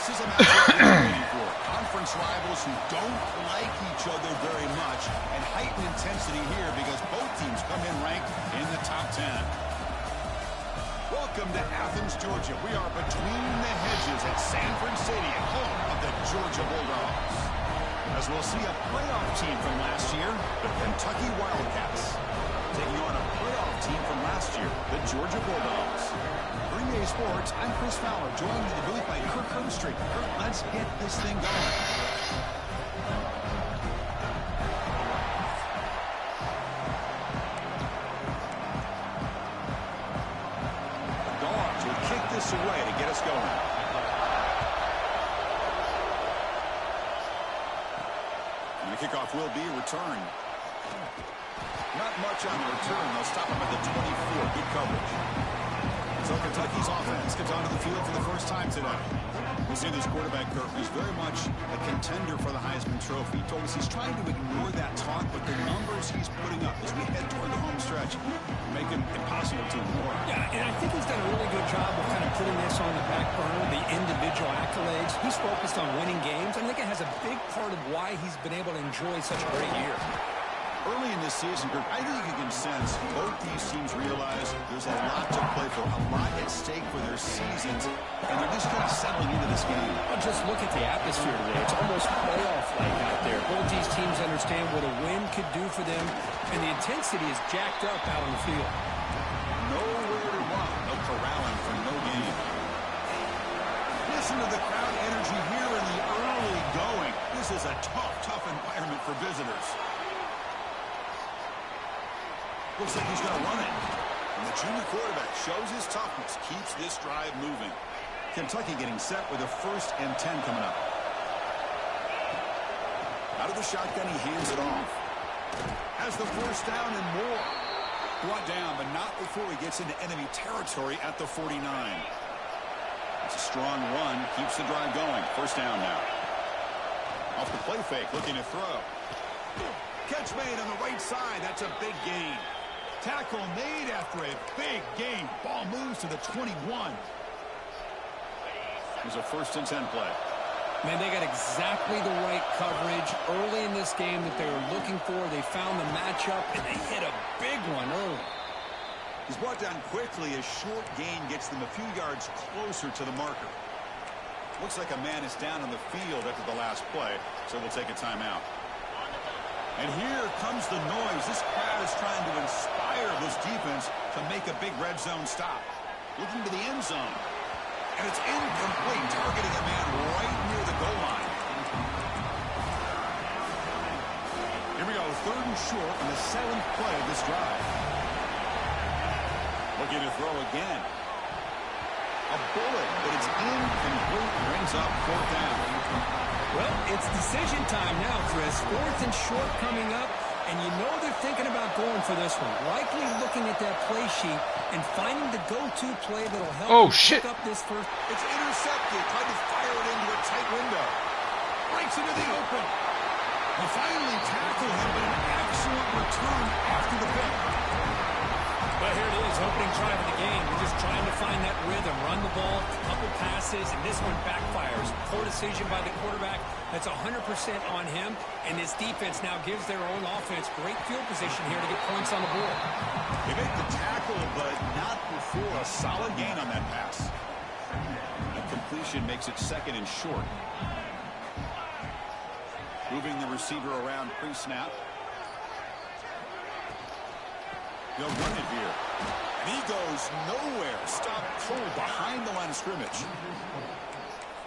This is a matchup we've been waiting for. Conference rivals who don't like each other very much, and heightened intensity here because both teams come in ranked in the top 10. Welcome to Athens, Georgia. We are between the hedges at Sanford Stadium, home of the Georgia Bulldogs. As we'll see a playoff team from last year, the Kentucky Wildcats, taking on a playoff team from last year, the Georgia Bulldogs. Green Bay Sports, I'm Chris Fowler, joined in the booth by Kirk Herbstreit. Kirk, let's get this thing going. The Dogs will kick this away to get us going. And the kickoff will be a return. Not much on the return. They'll stop him at the 24. Good coverage. So Kentucky's offense gets onto the field for the first time today. We see this quarterback, Kirk, is very much a contender for the Heisman Trophy. He told us he's trying to ignore that talk, but the numbers he's putting up as we head toward the home stretch make him impossible to ignore. Yeah, and I think he's done a really good job of kind of putting this on the back burner, the individual accolades. He's focused on winning games. I think it has a big part of why he's been able to enjoy such a great year. Early in this season, Kirk, I think you can sense both these teams realize there's a lot to play for, a lot at stake for their seasons, and they're just kind of settling into this game. Well, just look at the atmosphere today. It's almost playoff-like out there. Both these teams understand what a win could do for them, and the intensity is jacked up out on the field. Nowhere to run, no corralling for no gain. Listen to the crowd energy here in the early going. This is a tough environment for visitors. Looks like he's going to run it. And the junior quarterback shows his toughness, keeps this drive moving. Kentucky getting set with a 1st and 10 coming up. Out of the shotgun, he hands it off. Has the 1st down and more. Brought down, but not before he gets into enemy territory at the 49. It's a strong run, keeps the drive going. 1st down now. Off the play fake, looking to throw. Catch made on the right side. That's a big gain. Tackle made after a big gain. Ball moves to the 21. There's a 1st and 10 play. Man, they got exactly the right coverage early in this game that they were looking for. They found the matchup, and they hit a big one early. He's brought down quickly. A short gain gets them a few yards closer to the marker. Looks like a man is down on the field after the last play, so we'll take a timeout. And here comes the noise. This crowd is trying to inspire this defense to make a big red zone stop. Looking to the end zone. And it's incomplete, targeting a man right near the goal line. Here we go, 3rd and short on the 7th play of this drive. Looking to throw again. A bullet, but it's incomplete. Brings up 4th down. Well, it's decision time now, Chris. 4th and short coming up, and you know they're thinking about going for this one. Likely looking at that play sheet and finding the go-to play that'll help pick up this 1st. It's intercepted. Tried to fire it into a tight window. Breaks into the open. They finally tackle him, but an excellent return after the pick. Well, here it is, opening drive of the game. We're just trying to find that rhythm, run the ball, a couple passes, and this one backfires. Poor decision by the quarterback. That's 100% on him, and this defense now gives their own offense great field position here to get points on the board. They make the tackle, but not before a solid gain on that pass. A completion makes it 2nd and short. Moving the receiver around pre-snap. They'll run it here. And he goes nowhere. Stopped cold behind the line of scrimmage.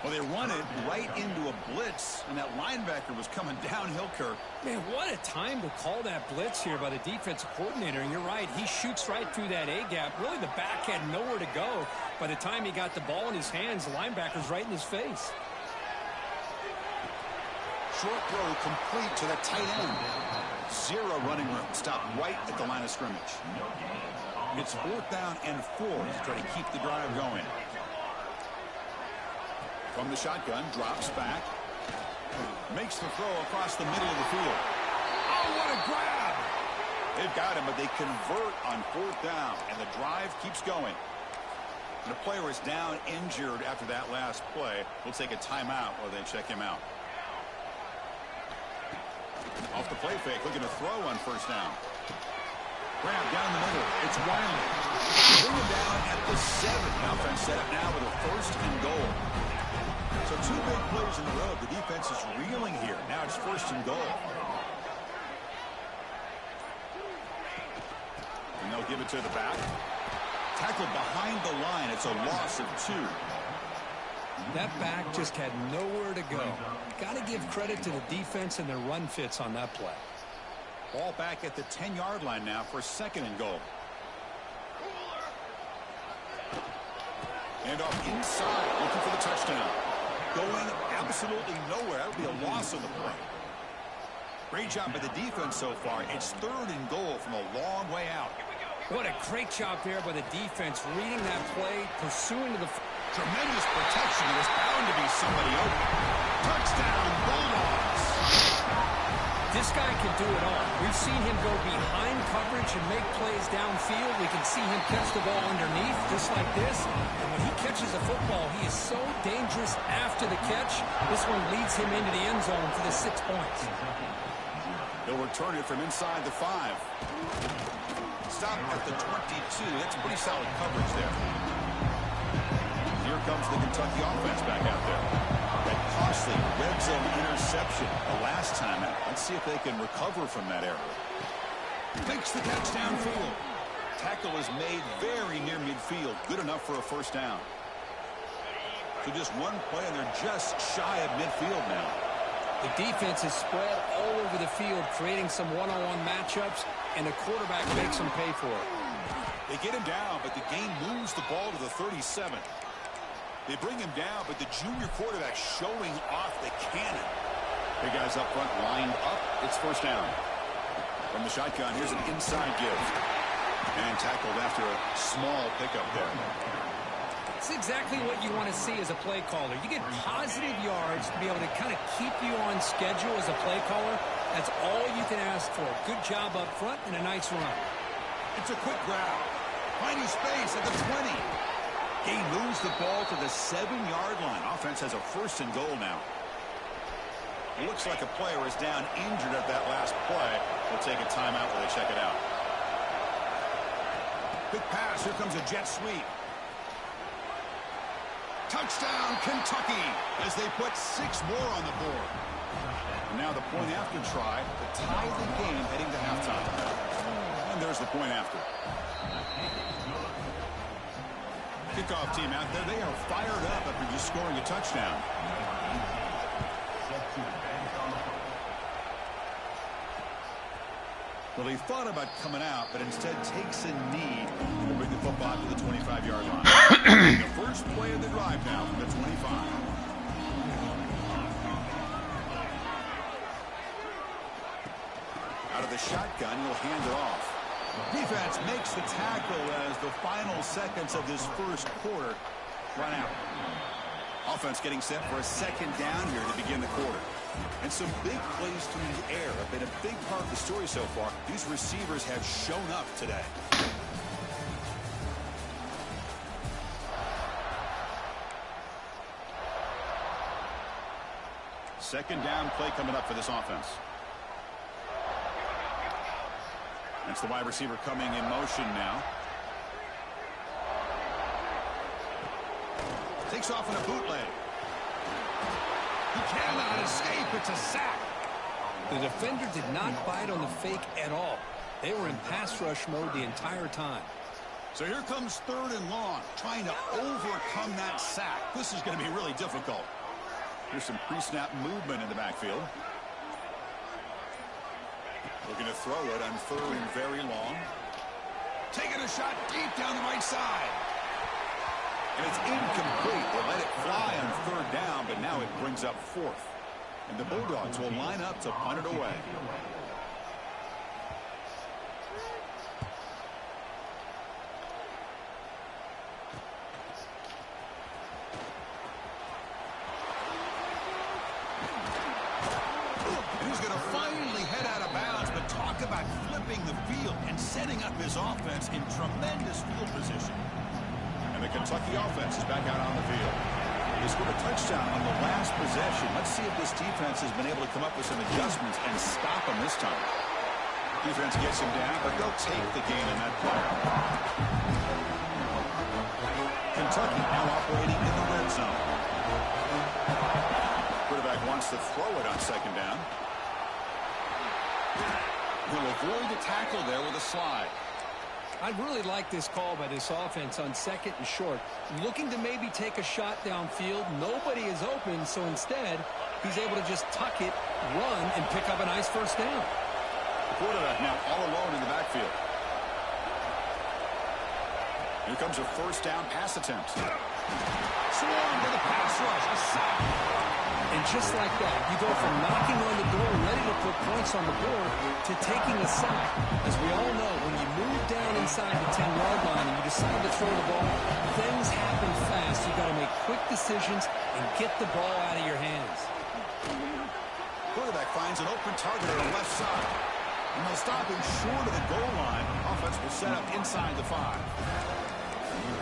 Well, they run it right into a blitz, and that linebacker was coming downhill, Kirk. Man, what a time to call that blitz here by the defensive coordinator. And you're right, he shoots right through that A-gap. Really, the back had nowhere to go. By the time he got the ball in his hands, the linebacker's right in his face. Short throw complete to the tight end. 0 running room. Stopped right at the line of scrimmage. It's 4th down and 4 to try to keep the drive going. From the shotgun, drops back. Makes the throw across the middle of the field. Oh, what a grab! They've got him, but they convert on 4th down, and the drive keeps going. The player is down injured after that last play. We'll take a timeout while they check him out. Off the play fake, looking to throw on first down. Grab down the middle. It's Riley. Bring him down at the 7. Offense set up now with a 1st and goal. So 2 big plays in a row. The defense is reeling here. Now it's 1st and goal. And they'll give it to the back. Tackled behind the line. It's a loss of 2. That back just had nowhere to go. Got to give credit to the defense and their run fits on that play. Ball back at the 10-yard line now for 2nd and goal. And off inside, looking for the touchdown. Going absolutely nowhere. That would be a loss on the play. Great job by the defense so far. It's 3rd and goal from a long way out. What a great job there by the defense, reading that play, pursuing to the... Tremendous protection. There's bound to be somebody open. Touchdown, Bulldogs. This guy can do it all. We've seen him go behind coverage and make plays downfield. We can see him catch the ball underneath, just like this. And when he catches a football, he is so dangerous after the catch. This one leads him into the end zone for the 6 points. They'll return it from inside the 5. Stop at the 22. That's pretty solid coverage there. Here comes the Kentucky offense back out there. That costly red zone interception the last time out. Let's see if they can recover from that error. Makes the catch downfield. Tackle is made very near midfield. Good enough for a 1st down. So just 1 play, and they're just shy of midfield now. The defense is spread all over the field, creating some one-on-one matchups, and the quarterback makes them pay for it. They get him down, but the game moves the ball to the 37. They bring him down, but the junior quarterback showing off the cannon. Big guys up front lined up. It's 1st down. From the shotgun, here's an inside give. And tackled after a small pickup there. It's exactly what you want to see as a play caller. You get positive yards to be able to kind of keep you on schedule as a play caller. That's all you can ask for. Good job up front and a nice run. It's a quick grab. Finding space at the 20. He moves the ball to the 7-yard line. Offense has a 1st and goal now. It looks like a player is down injured at that last play. We'll take a timeout while they check it out. Quick pass. Here comes a jet sweep. Touchdown, Kentucky, as they put 6 more on the board. And now the point after try to tie the game heading to halftime. And there's the point after. Kickoff team out there, they are fired up after just scoring a touchdown. Well, he thought about coming out, but instead takes a knee to bring the football to the 25-yard line. The first play of the drive now from the 25. Out of the shotgun, he'll hand it off. Defense makes the tackle as the final seconds of this 1st quarter run out. Offense getting set for a 2nd down here to begin the quarter. And some big plays through the air have been a big part of the story so far. These receivers have shown up today. Second down play coming up for this offense. That's the wide receiver coming in motion now. Takes off in a bootleg. He cannot escape. It's a sack. The defender did not bite on the fake at all. They were in pass rush mode the entire time. So here comes 3rd and long, trying to overcome that sack. This is going to be really difficult. Here's some pre-snap movement in the backfield. Looking to throw it on 3rd and very long. Taking a shot deep down the right side. And it's incomplete. They let it fly on 3rd down, but now it brings up 4th. And the Bulldogs will line up to punt it away. About flipping the field and setting up his offense in tremendous field position. And the Kentucky offense is back out on the field. They scored a touchdown on the last possession. Let's see if this defense has been able to come up with some adjustments and stop them this time. Defense gets him down, but they'll take the gain in that play. Kentucky now operating in the red zone. Quarterback wants to throw it on second down. He'll avoid the tackle there with a slide. I really like this call by this offense on second and short. Looking to maybe take a shot downfield. Nobody is open, so instead, he's able to just tuck it, run, and pick up a nice first down. The quarterback now all alone in the backfield. Here comes a first down pass attempt. Swarm with a pass rush, a sack. And just like that, you go from knocking on the door, ready to put points on the board, to taking a sack. As we all know, when you move down inside the 10-yard line and you decide to throw the ball, things happen fast. You've got to make quick decisions and get the ball out of your hands. Quarterback finds an open target on the left side. And they'll stop him short of the goal line. Offense will set up inside the 5.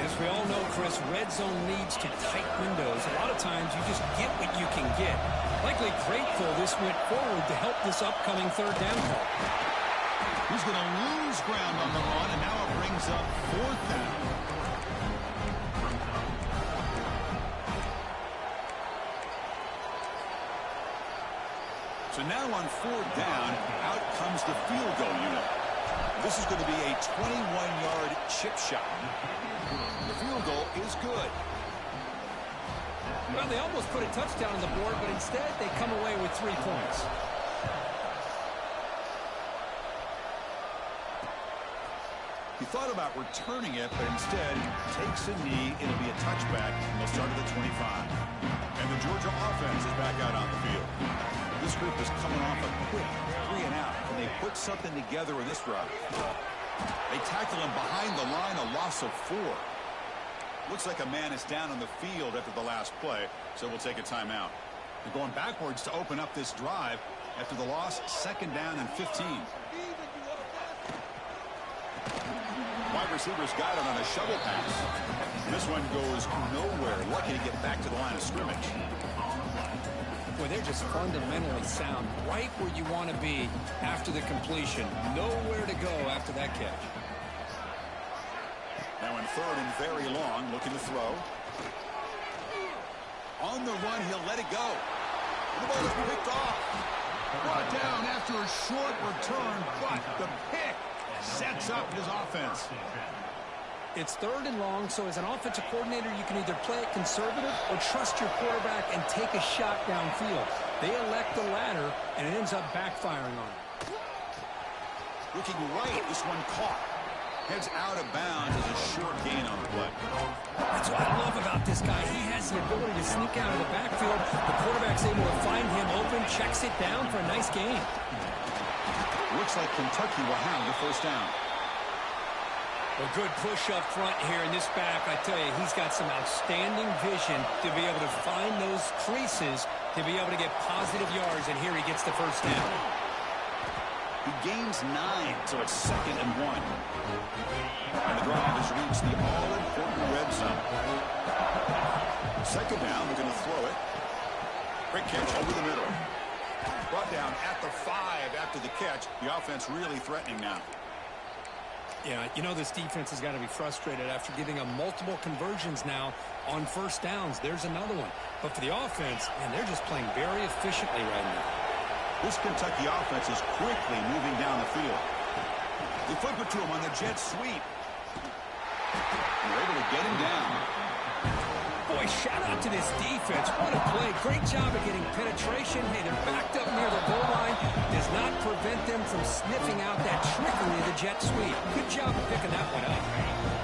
As we all know, Chris, red zone leads to tight windows. A lot of times you just get what you can get. Likely grateful this went forward to help this upcoming third down call. He's going to lose ground on the run, and now it brings up fourth down. So now on fourth down, out comes the field goal unit. This is going to be a 21-yard chip shot. The field goal is good. Well, they almost put a touchdown on the board, but instead they come away with 3 points. He thought about returning it, but instead takes a knee. It'll be a touchback, and they'll start at the 25. And the Georgia offense is back out on the field. This group is coming off a quick 3 and out. Can they put something together with this drive? They tackle him behind the line, a loss of 4. Looks like a man is down on the field after the last play, so we'll take a timeout. They're going backwards to open up this drive after the loss, second down and 15. Wide receivers got it on a shovel pass. This one goes nowhere. Lucky to get back to the line of scrimmage. Boy, they're just fundamentally sound, right where you want to be after the completion. Nowhere to go after that catch. Now in third and very long, looking to throw. On the run, he'll let it go. The ball is picked off. Brought down after a short return, but the pick sets up his offense. It's third and long, so as an offensive coordinator, you can either play it conservative or trust your quarterback and take a shot downfield. They elect the latter, and it ends up backfiring on them. Looking right, this one caught. Heads out of bounds as a short gain on the play. That's what I love about this guy. He has the ability to sneak out of the backfield. The quarterback's able to find him open, checks it down for a nice gain. Looks like Kentucky will have the first down. A good push up front here in this back. I tell you, he's got some outstanding vision to be able to find those creases, to be able to get positive yards, and here he gets the first down. He gains 9, so it's second and 1. And the drive has reached the all-important red zone. Second down, they're going to throw it. Great catch over the middle. Brought down at the 5 after the catch. The offense really threatening now. Yeah, you know this defense has got to be frustrated after giving them multiple conversions now on first downs. There's another one. But for the offense, man, they're just playing very efficiently right now. This Kentucky offense is quickly moving down the field. They flip it to him on the jet sweep. They're able to get him down. Boy, shout out to this defense. What a play. Great job of getting penetration. Hey, they're backed up near the goal line. Does not prevent them from sniffing out that trickery of the jet sweep. Good job of picking that one up.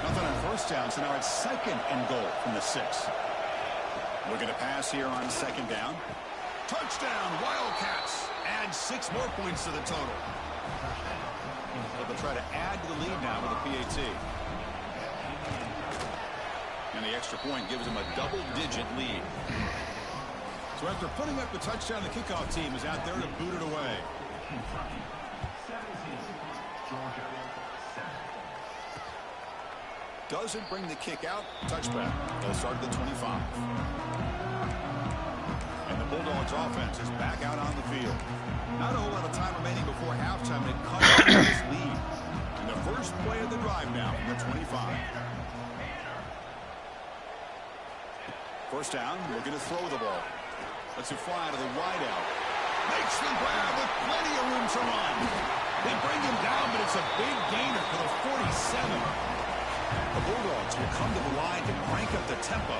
Nothing on first down, so now it's second and goal from the 6. Looking to pass here on second down. Touchdown, Wildcats. Add 6 more points to the total. They'll try to add to the lead now with a PAT. And the extra point gives them a double-digit lead. So after putting up the touchdown, the kickoff team is out there to boot it away. doesn't bring the kick out. Touchback. They'll start at the 25. And the Bulldogs offense is back out on the field. Not a whole lot of time remaining before halftime to cut off this lead. And the first play of the drive now from the 25. First down, looking to throw the ball. Lets it fly to the wideout. Makes the grab with plenty of room to run. They bring him down, but it's a big gainer for the 47. The Bulldogs will come to the line to crank up the tempo.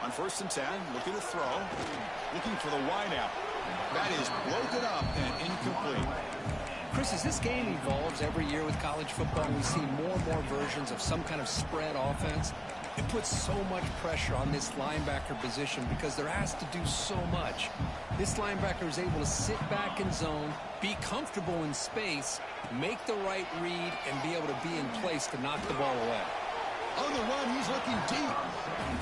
On 1st and 10, looking to throw. Looking for the wideout. That is broken up and incomplete. Chris, as this game evolves every year with college football, we see more and more versions of some kind of spread offense. It puts so much pressure on this linebacker position because they're asked to do so much. This linebacker is able to sit back in zone, be comfortable in space, make the right read, and be able to be in place to knock the ball away. On the run, he's looking deep.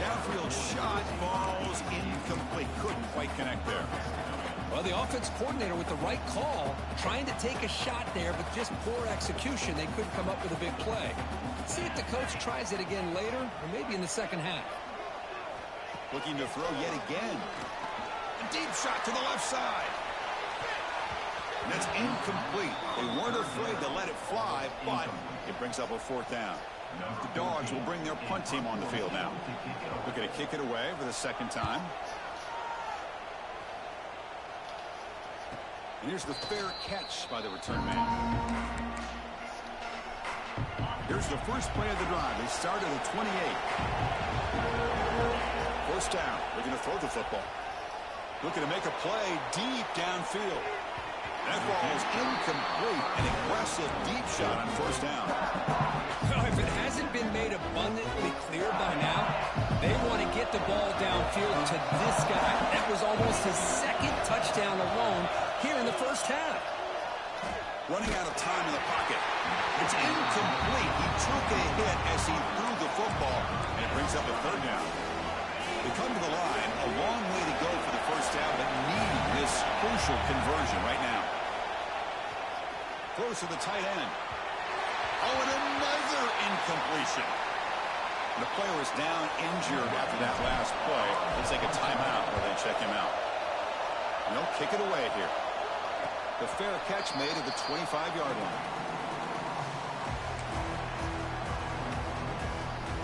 Downfield shot, falls incomplete. Couldn't quite connect there. Well, the offense coordinator with the right call, trying to take a shot there, but just poor execution. They couldn't come up with a big play. Let's see if the coach tries it again later, or maybe in the second half. Looking to throw yet again. A deep shot to the left side. And that's incomplete. They weren't afraid to let it fly, but it brings up a 4th down. The Dogs will bring their punt team on the field now. Looking to kick it away for the 2nd time. And here's the fair catch by the return man. Here's the first play of the drive. They start at the 28. 1st down. They're going to throw the football. Looking to make a play deep downfield. That ball is incomplete. An aggressive deep shot on 1st down. Well, if it hasn't been made abundantly clear by now, they want to get the ball downfield to this guy. That was almost his 2nd touchdown alone here in the 1st half. Running out of time in the pocket. It's incomplete. He took a hit as he threw the football, and it brings up a 3rd down. They come to the line, a long way to go for the 1st down, but need this crucial conversion right now. Throws to the tight end. Oh, and another incompletion. The player is down injured after that last play. They'll take a timeout where they check him out. And they'll kick it away here. The fair catch made at the 25-yard line.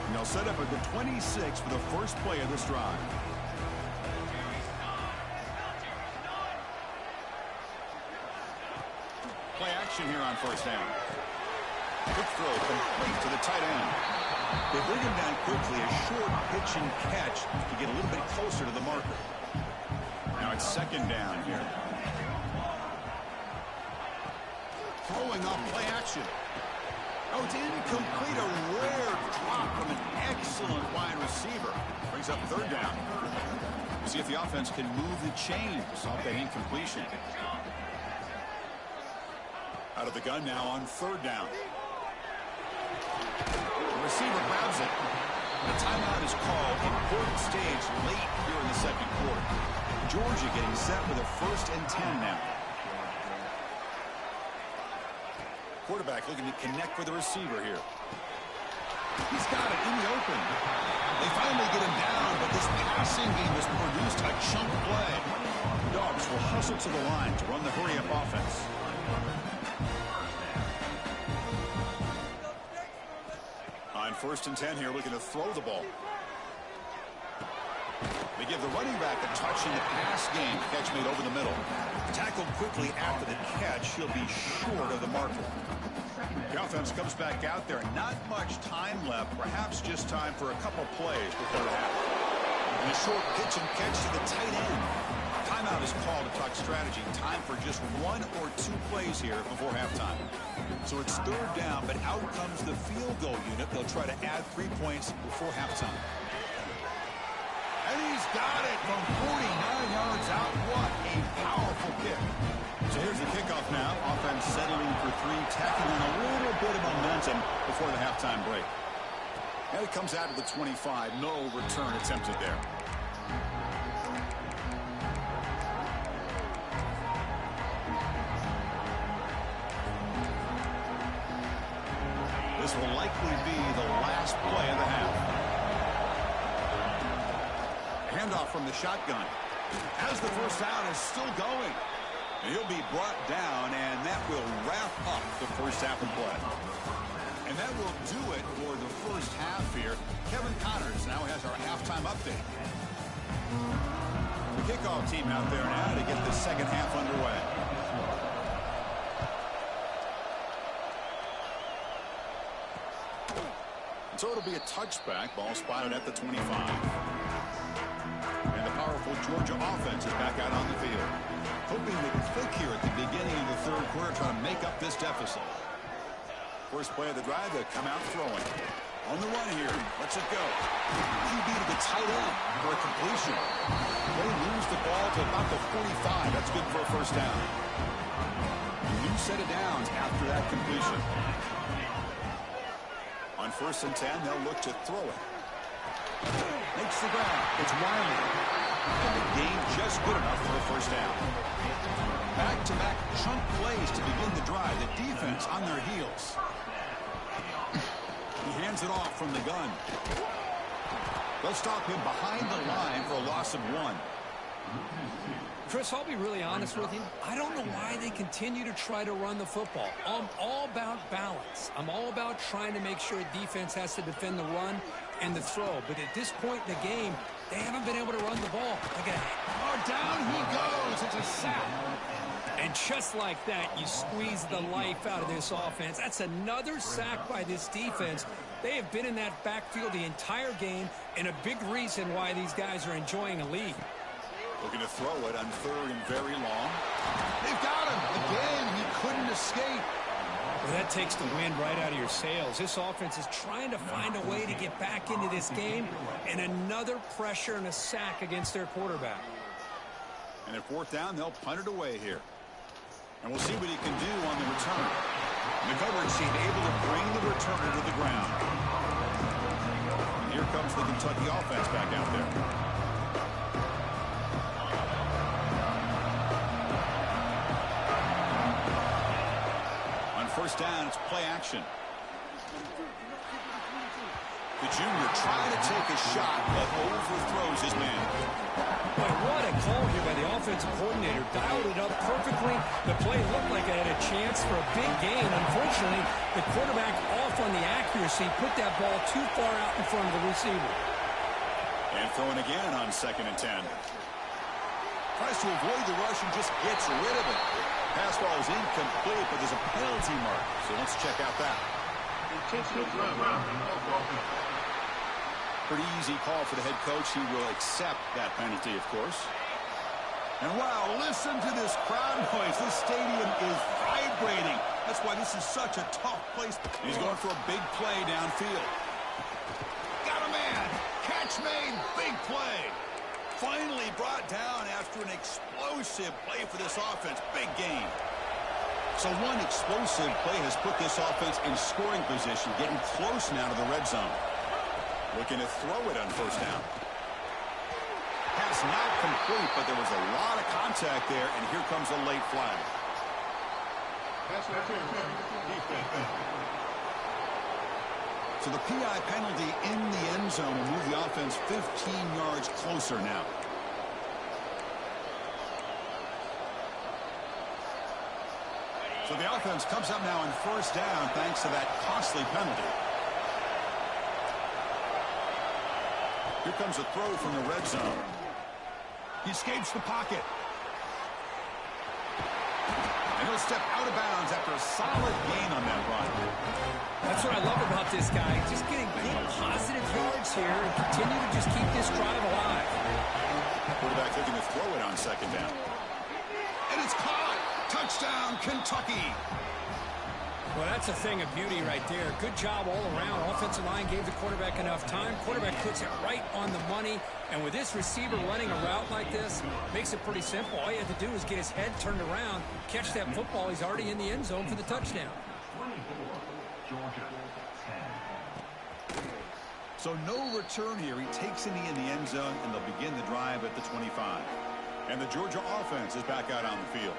And they'll set up at the 26 for the first play of this drive. Play action here on 1st down. Quick throw complete to the tight end. They bring him down quickly, a short pitch and catch to get a little bit closer to the marker. Now it's 2nd down here. Throwing off play action. Oh, it's incomplete. A rare drop from an excellent wide receiver. Brings up 3rd down. See if the offense can move the chains off that incompletion. Out of the gun now on 3rd down. The receiver grabs it. The timeout is called. Important stage late here in the 2nd quarter. Georgia getting set with a 1st and 10 now. Quarterback looking to connect with the receiver here. He's got it in the open. They finally get him down, but this passing game has produced a chunk play. Dogs will hustle to the line to run the hurry-up offense. On 1st and 10 here, looking to throw the ball. They give the running back a touch in the pass game. Catch made over the middle. Tackled quickly after the catch. He'll be short of the marker. The offense comes back out there. Not much time left. Perhaps just time for a couple plays before the half. And a short pitch and catch to the tight end. Timeout is called to talk strategy. Time for just 1 or 2 plays here before halftime. So it's 3rd down, but out comes the field goal unit. They'll try to add 3 points before halftime. And he's got it from 49 yards out. What a powerful kick. So here's the kickoff now. Offense settling for 3, tacking on a little bit of momentum before the halftime break. And it comes out of the 25. No return attempted there. This will likely be the last play of the half. Handoff from the shotgun. As the first down is still going. He'll be brought down, and that will wrap up the first half of play. And that will do it for the first half here. Kevin Connors now has our halftime update. The kickoff team out there now to get the second half underway. So it'll be a touchback. Ball spotted at the 25. And the powerful Georgia offense is back out on the field. Hoping to click here at the beginning of the third quarter, trying to make up this deficit. First play of the drive, they come out throwing. On the run here, lets it go. QB to the tight end for a completion. They lose the ball to about the 45. That's good for a first down. A new set of downs after that completion. On 1st and 10, they'll look to throw it. Makes the grab. It's Wiley. And the gain just good enough for a first down. Back-to-back chunk plays to begin the drive. The defense on their heels. He hands it off from the gun. They'll stop him behind the line for a loss of 1. Chris, I'll be really honest with you. I don't know why they continue to try to run the football. I'm all about balance. I'm all about trying to make sure defense has to defend the run and the throw. But at this point in the game, they haven't been able to run the ball. Look at it. Oh, down he goes. It's a sack. And just like that, you squeeze the life out of this offense. That's another sack by this defense. They have been in that backfield the entire game, and a big reason why these guys are enjoying a lead. Looking to throw it on 3rd and very long. They've got him. Again, he couldn't escape. Well, that takes the wind right out of your sails. This offense is trying to find a way to get back into this game, and another pressure and a sack against their quarterback. And at 4th down, they'll punt it away here. And we'll see what he can do on the return. And the coverage team able to bring the returner to the ground. And here comes the Kentucky offense back out there. On 1st down, it's play action. The junior trying to take a shot, but overthrows his man. Boy, what a call here by the offensive coordinator. Dialed it up perfectly. The play looked like it had a chance for a big gain. Unfortunately, the quarterback off on the accuracy, put that ball too far out in front of the receiver. And throwing again on 2nd and 10. Tries to avoid the rush and just gets rid of it. Pass ball is incomplete, but there's a penalty mark. So let's check out that. Pretty easy call for the head coach. He will accept that penalty, of course. And wow, listen to this crowd noise. This stadium is vibrating. That's why this is such a tough place. He's going for a big play downfield. Got a man. Catch made. Big play. Finally brought down after an explosive play for this offense. Big game. So one explosive play has put this offense in scoring position, getting close now to the red zone. Looking to throw it on 1st down. Pass not complete, but there was a lot of contact there, and here comes a late flag. So the PI penalty in the end zone will move the offense 15 yards closer now. So the offense comes up now on 1st down thanks to that costly penalty. Here comes a throw from the red zone. He escapes the pocket. And he'll step out of bounds after a solid gain on that run. That's what I love about this guy. Just getting good positive yards here and continue to just keep this drive alive. Quarterback looking to throw it on 2nd down. And it's caught. Touchdown, Kentucky. Well, that's a thing of beauty right there. Good job all around. Offensive line gave the quarterback enough time. Quarterback puts it right on the money. And with this receiver running a route like this, makes it pretty simple. All you have to do is get his head turned around, catch that football. He's already in the end zone for the touchdown. So no return here. He takes it in the end zone, and they'll begin the drive at the 25. And the Georgia offense is back out on the field.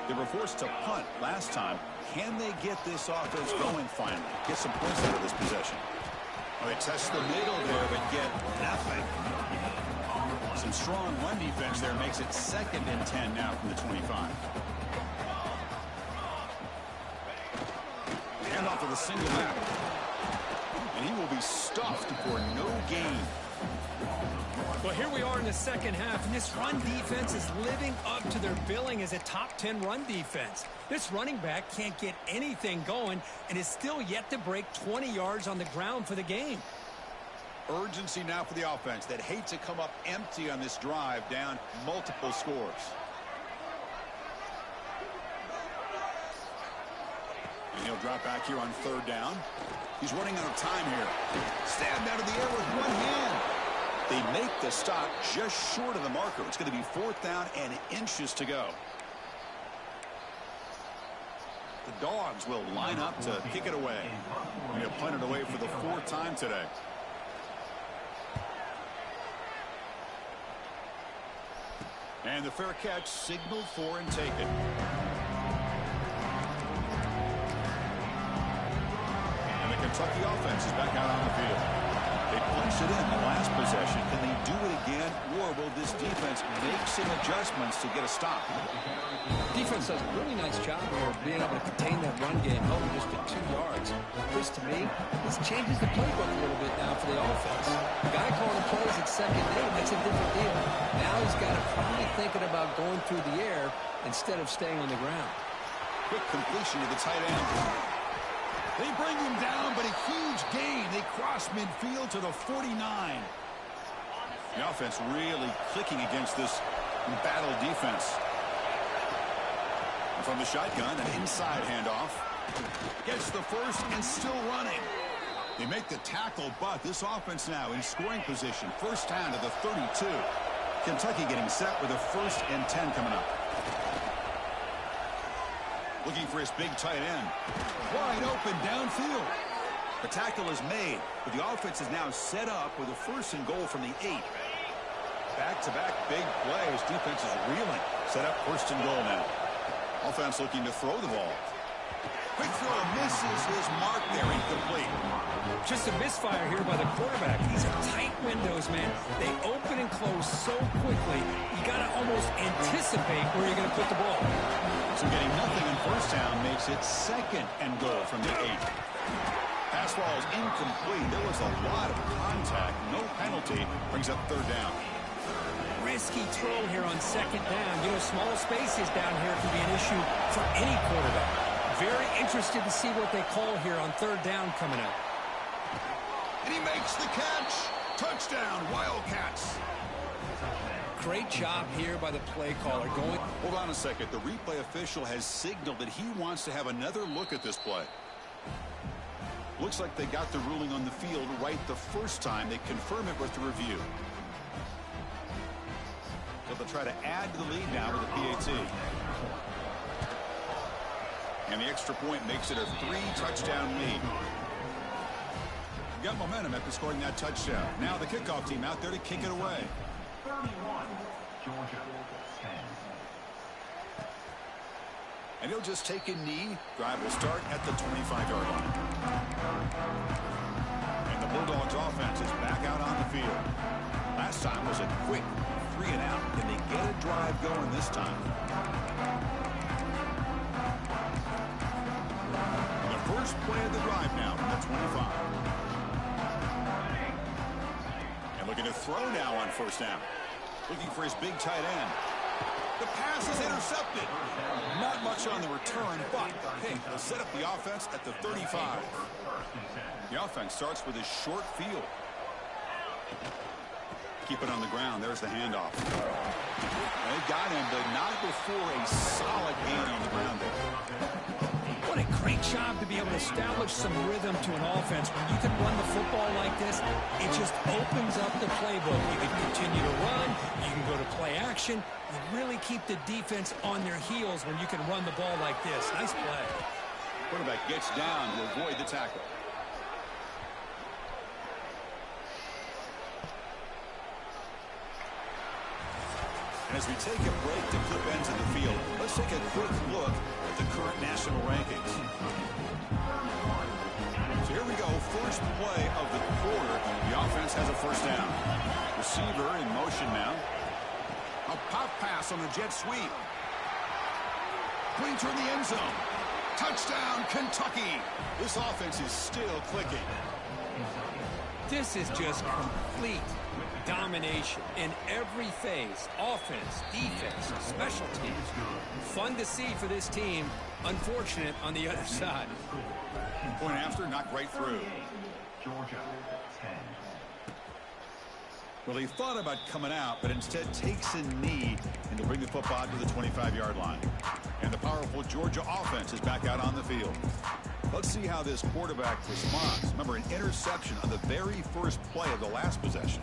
They were forced to punt last time. Can they get this offense going finally? Get some points out of this possession. Well, they test the middle there, but get nothing. Some strong run defense there makes it 2nd and 10 now from the 25. Hand off to the single back. And he will be stuffed for no gain. Well, here we are in the second half, and this run defense is living up to their billing as a top 10 run defense. This running back can't get anything going and is still yet to break 20 yards on the ground for the game. Urgency now for the offense that hate to come up empty on this drive, down multiple scores. And he'll drop back here on 3rd down. He's running out of time here. Stabbed out of the air with one hand. They make the stop just short of the marker. It's going to be 4th down and inches to go. The Dogs will line up to kick it away. And he'll punt it away for the 4th time today. And the fair catch signaled for and taken. And the Kentucky offense is back out on the field. They punched it in the last possession. Can they do it again, or will this defense make some adjustments to get a stop? Defense does a really nice job here of being able to contain that run game, held them just to 2 yards. Chris, to me, this changes the playbook a little bit now for the offense. The guy calling the plays at 2nd down, that's a different deal. Now he's got to probably thinking about going through the air instead of staying on the ground. Quick completion to the tight end. They bring him down, but a huge gain. They cross midfield to the 49. The offense really clicking against this battle defense. And from the shotgun, an inside handoff. Gets the first and still running. They make the tackle, but this offense now in scoring position. 1st down to the 32. Kentucky getting set with a 1st and 10 coming up. Looking for his big tight end. Wide open downfield. The tackle is made, but the offense is now set up with a 1st and goal from the 8. Back-to-back big plays. Defense is reeling. Set up 1st and goal now. Offense looking to throw the ball. Quick throw misses his mark there, incomplete. Just a misfire here by the quarterback. These are tight windows, man. They open and close so quickly, you got to almost anticipate where you're going to put the ball. So getting nothing in 1st down makes it 2nd and goal from the 8. Pass ball is incomplete. There was a lot of contact. No penalty. Brings up 3rd down. Risky throw here on 2nd down. You know, small spaces down here can be an issue for any quarterback. Very interested to see what they call here on 3rd down coming up. And he makes the catch. Touchdown, Wildcats. Great job here by the play caller. Hold on a second. The replay official has signaled that he wants to have another look at this play. Looks like they got the ruling on the field right the first time. They confirm it with the review. So they'll try to add to the lead now with the PAT. And the extra point makes it a 3-touchdown lead. Got momentum after scoring that touchdown. Now the kickoff team out there to kick it away. 31, Georgia 10. And he'll just take a knee. Drive will start at the 25-yard line. And the Bulldogs offense is back out on the field. Last time was a quick 3 and out. Can they get a drive going this time? And the first play of the drive now from the 25. And looking to throw now on 1st down. Looking for his big tight end. The pass is intercepted. Not much on the return, but hey, they'll set up the offense at the 35. The offense starts with a short field. Keep it on the ground. There's the handoff. They got him, but not before a solid gain on the ground there. What a great job to be able to establish some rhythm to an offense. When you can run the football like this, it just opens up the playbook. You can continue to run. You can go to play action. You really keep the defense on their heels when you can run the ball like this. Nice play. Quarterback gets down to avoid the tackle. And as we take a break to flip ends of the field, let's take a quick look at the current national rankings. So here we go, first play of the quarter. The offense has a first down. Receiver in motion now. A pop pass on the jet sweep. Brings her in the end zone. Touchdown, Kentucky. This offense is still clicking. This is just complete domination in every phase. Offense, defense, special teams. Fun to see for this team. Unfortunate on the other side. Point after, not right through. Georgia, 10. Well, he thought about coming out, but instead takes a knee and to bring the football to the 25-yard line. And the powerful Georgia offense is back out on the field. Let's see how this quarterback responds. Remember, an interception on the very first play of the last possession.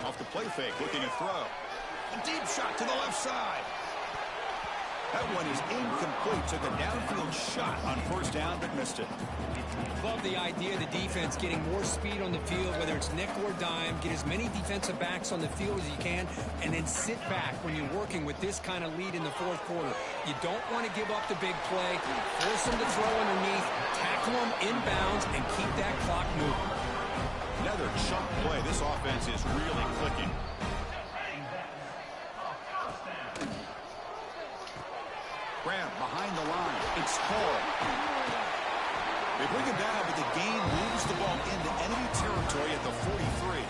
Off the play fake, looking to throw. A deep shot to the left side. That one is incomplete. Took a downfield shot on first down, but missed it. Love the idea of the defense getting more speed on the field, whether it's nickel or dime. Get as many defensive backs on the field as you can, and then sit back when you're working with this kind of lead in the fourth quarter. You don't want to give up the big play. Force them to throw underneath, tackle them inbounds, and keep that clock moving. Another chunk play. This offense is really clicking. Grab behind the line. It's Hall. They bring him down, but the game moves the ball into enemy territory at the 43.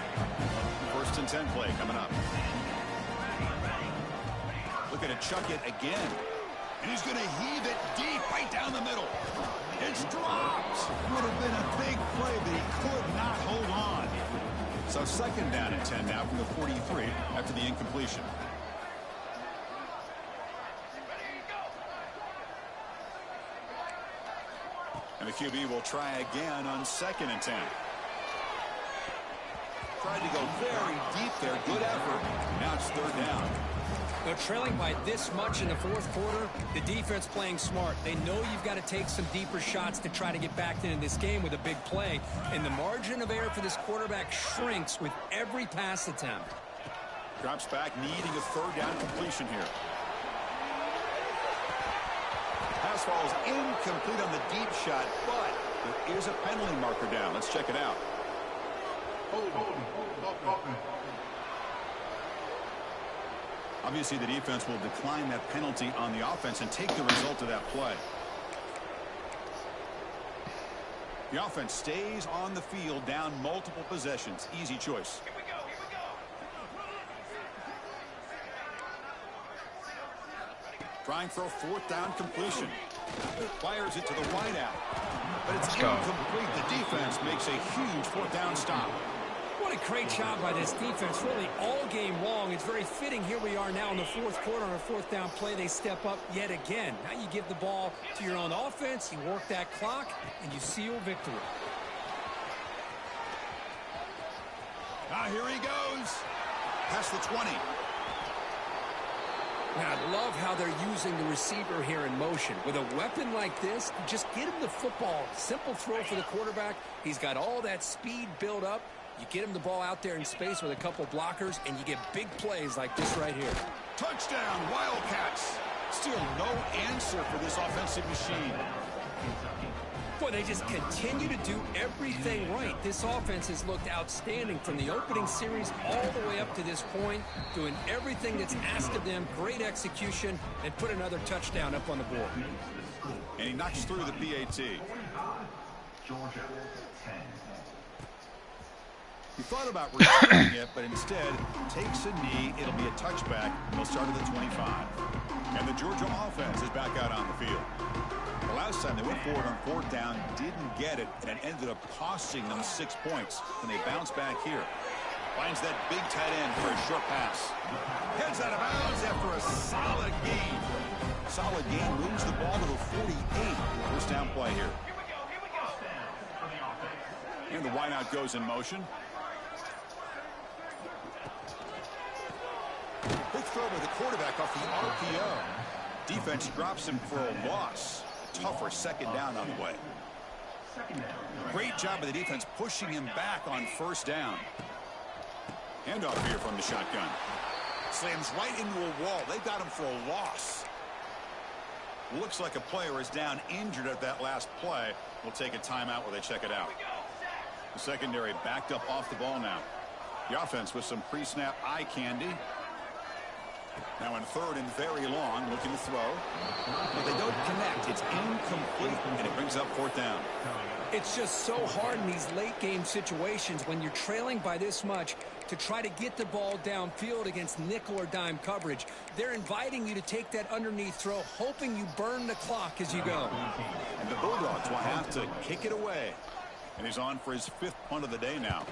First and 10 play coming up. Looking to chuck it again. And he's going to heave it deep right down the middle. It's dropped. Would have been a big play, but he could not hold on. So second down and 10 now from the 43 after the incompletion. And the QB will try again on second and 10. Tried to go very deep there. Good effort. Now it's third down. They're trailing by this much in the fourth quarter. The defense playing smart. They know you've got to take some deeper shots to try to get back into this game with a big play. And the margin of error for this quarterback shrinks with every pass attempt. Drops back, needing a third down completion here. Pass falls incomplete on the deep shot, but there is a penalty marker down. Let's check it out. Obviously, the defense will decline that penalty on the offense and take the result of that play. The offense stays on the field, down multiple possessions. Easy choice. Here we go. Trying for a fourth down completion. Fires it to the wideout. But it's incomplete. The defense makes a huge fourth down stop. What a great job by this defense, really all game long. It's very fitting. Here we are now in the fourth quarter on a fourth down play. They step up yet again. Now you give the ball to your own offense, you work that clock, and you seal victory. Now here he goes. Past the 20. And I love how they're using the receiver here in motion. With a weapon like this, just get him the football. Simple throw for the quarterback. He's got all that speed built up. You get him the ball out there in space with a couple blockers, and you get big plays like this right here. Touchdown, Wildcats. Still no answer for this offensive machine. Boy, they just continue to do everything right. This offense has looked outstanding from the opening series all the way up to this point, doing everything that's asked of them, great execution, and put another touchdown up on the board. And he knocks through the PAT. Georgia, 10. He thought about returning it, but instead takes a knee. It'll be a touchback. He'll start at the 25. And the Georgia offense is back out on the field. The last time they went forward on fourth down, didn't get it, and it ended up costing them 6 points. And they bounce back here. Finds that big tight end for a short pass. Heads out of bounds after a solid gain. Solid gain moves the ball to the 48. First down play here. Here we go. And the wideout goes in motion. Quick throw by the quarterback off the RPO. Defense drops him for a loss. Tougher second down on the way. Great job of the defense pushing him back on first down. Handoff here from the shotgun. Slams right into a wall. They got him for a loss. Looks like a player is down injured at that last play. We'll take a timeout while they check it out. The secondary backed up off the ball now. The offense with some pre-snap eye candy. Now in third and very long, looking to throw. But they don't connect. It's incomplete, and it brings up fourth down. It's just so hard in these late game situations when you're trailing by this much to try to get the ball downfield against nickel or dime coverage. They're inviting you to take that underneath throw, hoping you burn the clock as you go. And the Bulldogs will have to kick it away. And he's on for his 5th punt of the day now.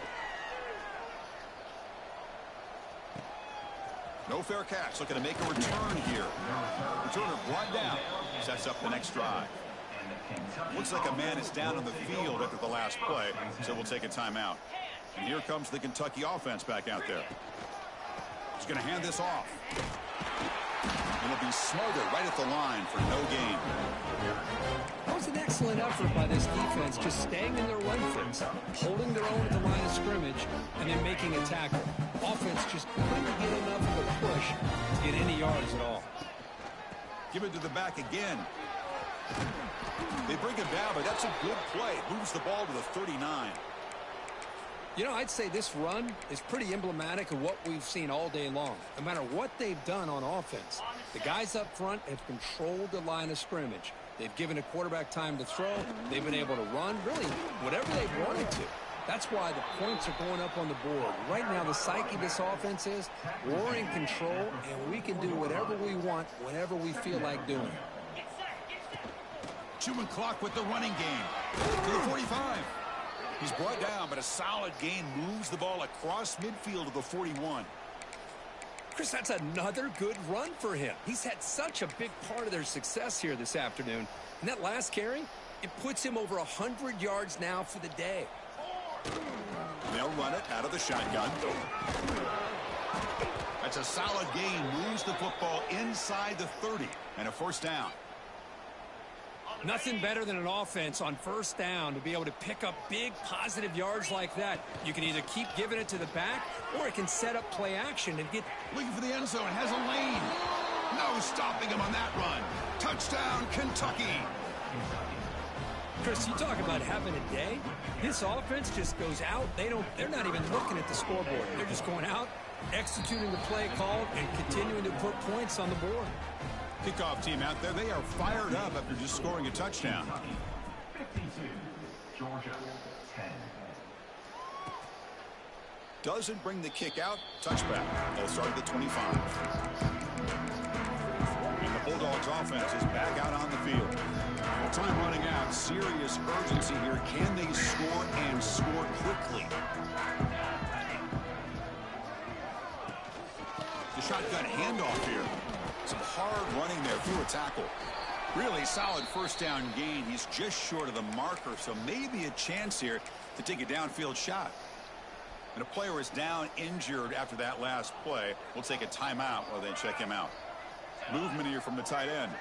No fair catch. Looking to make a return here. Returner brought down. Sets up the next drive. Looks like a man is down on the field after the last play, so we'll take a timeout. And here comes the Kentucky offense back out there. He's going to hand this off. And he'll be smothered right at the line for no gain. That was an excellent effort by this defense, just staying in their run fence, holding their own at the line of scrimmage, and then making a tackle. Offense just couldn't get enough of a push to get any yards at all. Give it to the back again. They bring him down, but that's a good play. Moves the ball to the 39. You know, I'd say this run is pretty emblematic of what we've seen all day long. No matter what they've done on offense, the guys up front have controlled the line of scrimmage. They've given a quarterback time to throw. They've been able to run, really, whatever they've wanted to. That's why the points are going up on the board. Right now, the psyche of this offense is we're in control, and we can do whatever we want, whenever we feel like doing it. Chewing clock with the running game. To the 45. He's brought down, but a solid gain moves the ball across midfield to the 41. Chris, that's another good run for him. He's had such a big part of their success here this afternoon. And that last carry, it puts him over 100 yards now for the day. They'll run it out of the shotgun. That's a solid gain. Moves the football inside the 30. And a first down. Nothing better than an offense on first down to be able to pick up big positive yards like that. You can either keep giving it to the back, or it can set up play action and get... Looking for the end zone. Has a lane. No stopping him on that run. Touchdown, Kentucky. Chris, you talk about having a day. This offense just goes out. They're not even looking at the scoreboard. They're just going out, executing the play call, and continuing to put points on the board. Kickoff team out there. They are fired up after just scoring a touchdown. 52, Georgia 10. Doesn't bring the kick out. Touchback. They'll start at the 25. And the Bulldogs offense is back out on the field. Well, time running out. Serious urgency here. Can they score and score quickly? The shotgun handoff here. Some hard running there through a tackle. Really solid first down gain. He's just short of the marker, so maybe a chance here to take a downfield shot. And a player is down injured after that last play. We'll take a timeout while they check him out. Movement here from the tight end.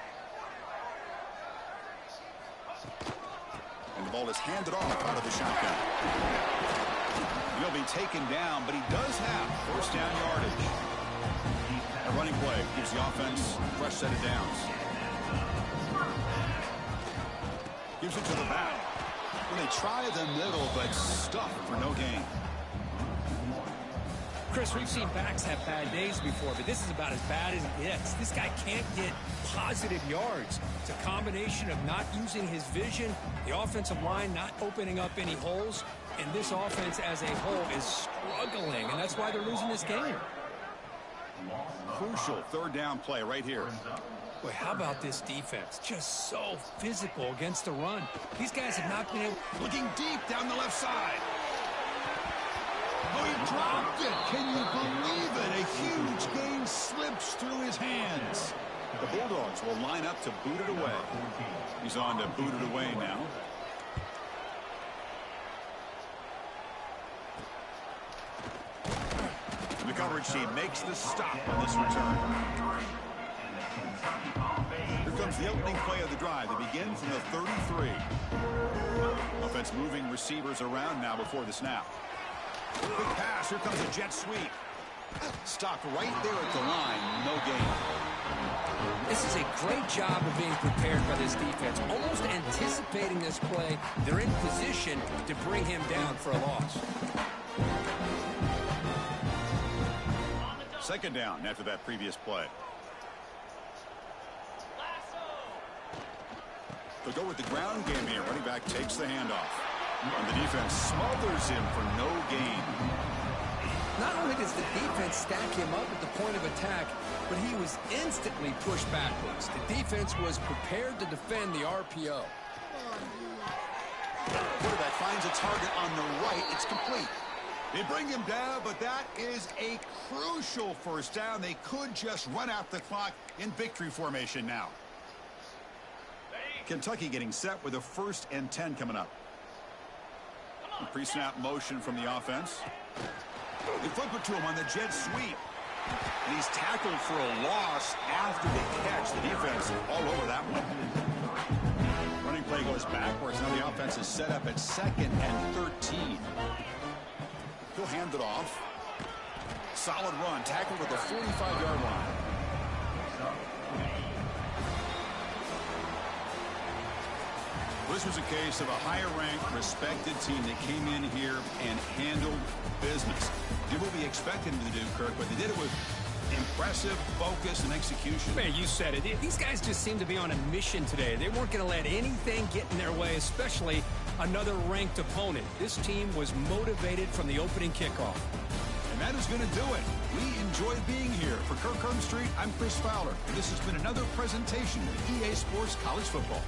And the ball is handed off out of the shotgun. He'll be taken down, but he does have first down yardage. A running play gives the offense a fresh set of downs. Gives it to the back. Well, they try the middle, but stuffed for no gain. Chris, we've seen backs have bad days before, but this is about as bad as it gets. This guy can't get positive yards. It's a combination of not using his vision, the offensive line not opening up any holes, and this offense as a whole is struggling, and that's why they're losing this game. Crucial third down play right here. Boy, how about this defense? Just so physical against the run. These guys have not been able... Looking deep down the left side. Oh, he dropped it. Can you believe it? A huge gain slips through his hands. The Bulldogs will line up to boot it away. He's on to boot it away now. The coverage team makes the stop on this return. Here comes the opening play of the drive. They begin from the 33. Offense moving receivers around now before the snap. Quick pass. Here comes a jet sweep. Stopped right there at the line. No gain. This is a great job of being prepared by this defense, almost anticipating this play. They're in position to bring him down for a loss. Second down after that previous play. They'll go with the ground game here. Running back takes the handoff. And the defense smothers him for no gain. Not only does the defense stack him up at the point of attack, but he was instantly pushed backwards. The defense was prepared to defend the RPO. Quarterback finds a target on the right. It's complete. They bring him down, but that is a crucial first down. They could just run out the clock in victory formation now. Kentucky getting set with a 1st and 10 coming up. Pre-snap motion from the offense. They flip it to him on the jet sweep. And he's tackled for a loss after the catch. The defense all over that one. Running play goes backwards. Now the offense is set up at 2nd and 13. He'll hand it off. Solid run. Tackled at the 45-yard line. This was a case of a higher-ranked, respected team that came in here and handled business. Did what we expected them to do, Kirk, but they did it with impressive focus and execution. Man, you said it. These guys just seem to be on a mission today. They weren't going to let anything get in their way, especially another ranked opponent. This team was motivated from the opening kickoff. And that is going to do it. We enjoyed being here. For Kirk Herbstreit, I'm Chris Fowler, and this has been another presentation of EA Sports College Football.